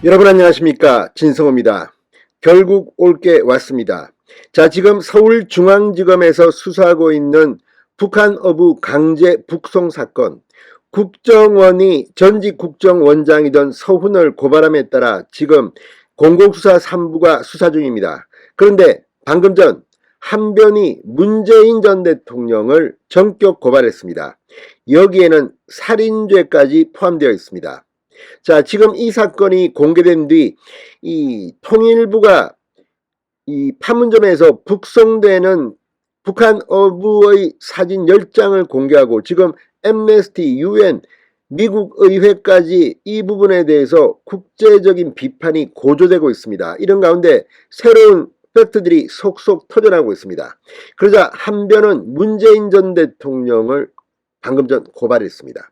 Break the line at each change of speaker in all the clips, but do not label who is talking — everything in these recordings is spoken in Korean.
여러분 안녕하십니까, 진성호입니다. 결국 올 게 왔습니다. 자, 지금 서울중앙지검에서 수사하고 있는 북한 어부 강제 북송 사건, 국정원이 전직 국정원장이던 서훈을 고발함에 따라 지금 공공수사 3부가 수사 중입니다. 그런데 방금 전 한변이 문재인 전 대통령을 전격 고발했습니다. 여기에는 살인죄까지 포함되어 있습니다. 자, 지금 이 사건이 공개된 뒤 이 통일부가 이 판문점에서 북송되는 북한 어부의 사진 10장을 공개하고 지금 엠네스티, UN, 미국 의회까지 이 부분에 대해서 국제적인 비판이 고조되고 있습니다. 이런 가운데 새로운 팩트들이 속속 터져나오고 있습니다. 그러자 한변은 문재인 전 대통령을 방금 전 고발했습니다.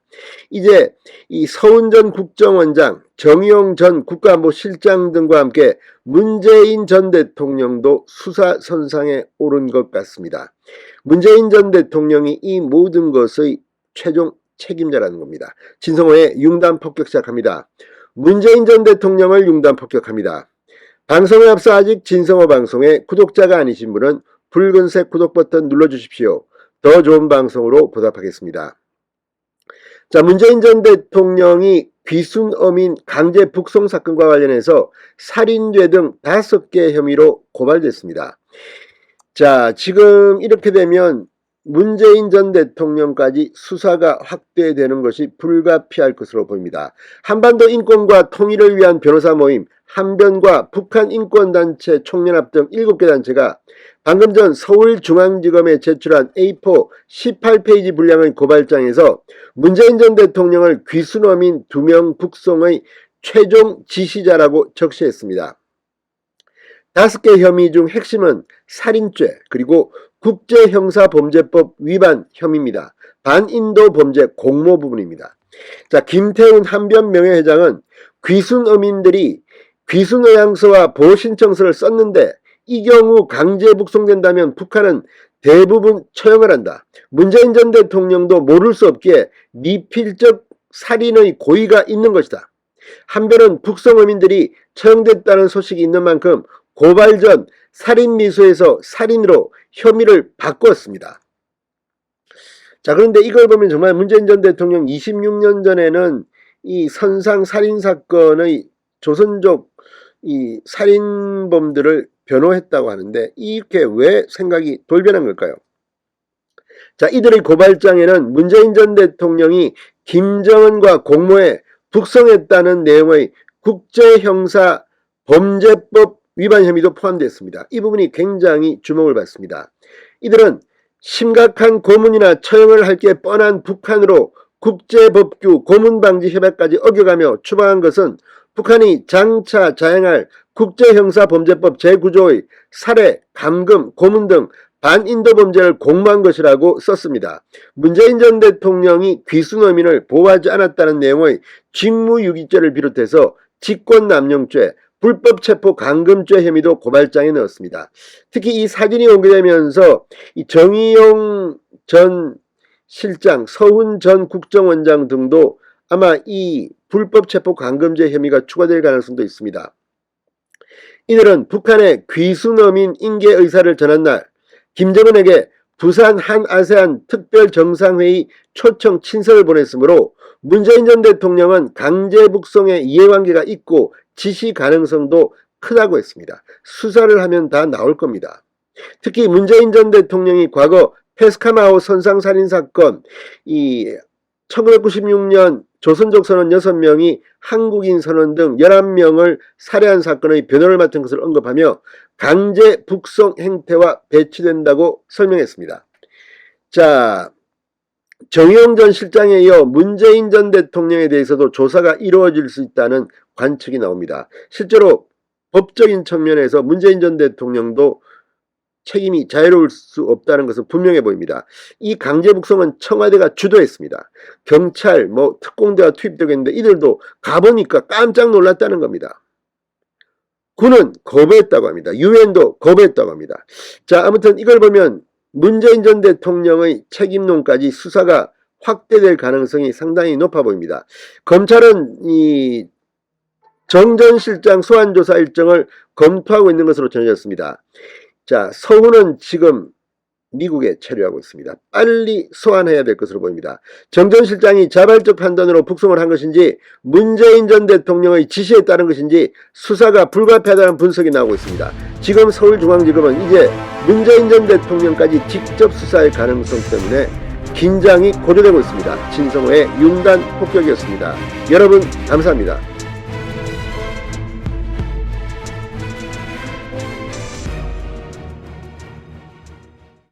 이제 이 서훈 전 국정원장, 정의용 전 국가안보실장 등과 함께 문재인 전 대통령도 수사선상에 오른 것 같습니다. 문재인 전 대통령이 이 모든 것의 최종 책임자라는 겁니다. 진성호의 융단 폭격 시작합니다. 문재인 전 대통령을 융단 폭격합니다. 방송에 앞서 아직 진성호 방송의 구독자가 아니신 분은 붉은색 구독 버튼 눌러주십시오. 더 좋은 방송으로 보답하겠습니다. 자, 문재인 전 대통령이 귀순어민 강제 북송 사건과 관련해서 살인죄 등 5개 혐의로 고발됐습니다. 자, 지금 이렇게 되면 문재인 전 대통령까지 수사가 확대되는 것이 불가피할 것으로 보입니다. 한반도 인권과 통일을 위한 변호사 모임 한변과 북한 인권단체 총연합 등 7개 단체가 방금 전 서울중앙지검에 제출한 A4 18페이지 분량의 고발장에서 문재인 전 대통령을 귀순어민 2명 북송의 최종 지시자라고 적시했습니다. 5개 혐의 중 핵심은 살인죄 그리고 국제형사범죄법 위반 혐의입니다. 반인도 범죄 공모 부분입니다. 자, 김태훈 한변 명예회장은 귀순어민들이 귀순의향서와 보호신청서를 썼는데 이 경우 강제 북송된다면 북한은 대부분 처형을 한다. 문재인 전 대통령도 모를 수 없기에 미필적 살인의 고의가 있는 것이다. 한변은 북송어민들이 처형됐다는 소식이 있는 만큼 고발 전 살인미수에서 살인으로 혐의를 바꿨습니다. 자, 그런데 이걸 보면 정말 문재인 전 대통령 26년 전에는 이 선상 살인사건의 조선족 이 살인범들을 변호했다고 하는데 이렇게 왜 생각이 돌변한 걸까요? 자, 이들의 고발장에는 문재인 전 대통령이 김정은과 공모해 북송했다는 내용의 국제형사범죄법 위반 혐의도 포함되었습니다. 이 부분이 굉장히 주목을 받습니다. 이들은 심각한 고문이나 처형을 할 게 뻔한 북한으로 국제법규 고문방지협약까지 어겨가며 추방한 것은 북한이 장차 자행할 국제형사범죄법 제9조의 살해, 감금, 고문 등 반인도 범죄를 공모한 것이라고 썼습니다. 문재인 전 대통령이 귀순어민을 보호하지 않았다는 내용의 직무유기죄를 비롯해서 직권남용죄, 불법체포 감금죄 혐의도 고발장에 넣었습니다. 특히 이 사진이 공개되면서 이 정의용 전 실장, 서훈 전 국정원장 등도 아마 이 불법체포 감금죄 혐의가 추가될 가능성도 있습니다. 이들은 북한의 귀순어민 인계 의사를 전한 날 김정은에게 부산 한아세안 특별정상회의 초청 친서를 보냈으므로 문재인 전 대통령은 강제 북송에 이해관계가 있고 지시 가능성도 크다고 했습니다. 수사를 하면 다 나올 겁니다. 특히 문재인 전 대통령이 과거 페스카마호 선상살인사건, 이 1996년 조선족 선원 6명이 한국인 선원 등 11명을 살해한 사건의 변호를 맡은 것을 언급하며 강제 북송 행태와 배치된다고 설명했습니다. 자, 정의용 전 실장에 이어 문재인 전 대통령에 대해서도 조사가 이루어질 수 있다는 관측이 나옵니다. 실제로 법적인 측면에서 문재인 전 대통령도 책임이 자유로울 수 없다는 것은 분명해 보입니다. 이 강제 북송은 청와대가 주도했습니다. 경찰, 특공대가 투입되고 있는데 이들도 가보니까 깜짝 놀랐다는 겁니다. 군은 거부했다고 합니다. 유엔도 거부했다고 합니다. 자, 아무튼 이걸 보면 문재인 전 대통령의 책임론까지 수사가 확대될 가능성이 상당히 높아 보입니다. 검찰은 이 정 전 실장 소환조사 일정을 검토하고 있는 것으로 전해졌습니다. 자, 서훈은 지금 미국에 체류하고 있습니다. 빨리 소환해야 될 것으로 보입니다. 정 전 실장이 자발적 판단으로 북송을 한 것인지 문재인 전 대통령의 지시에 따른 것인지 수사가 불가피하다는 분석이 나오고 있습니다. 지금 서울중앙지검은 이제 문재인 전 대통령까지 직접 수사할 가능성 때문에 긴장이 고조되고 있습니다. 진성호의 융단 폭격이었습니다. 여러분 감사합니다.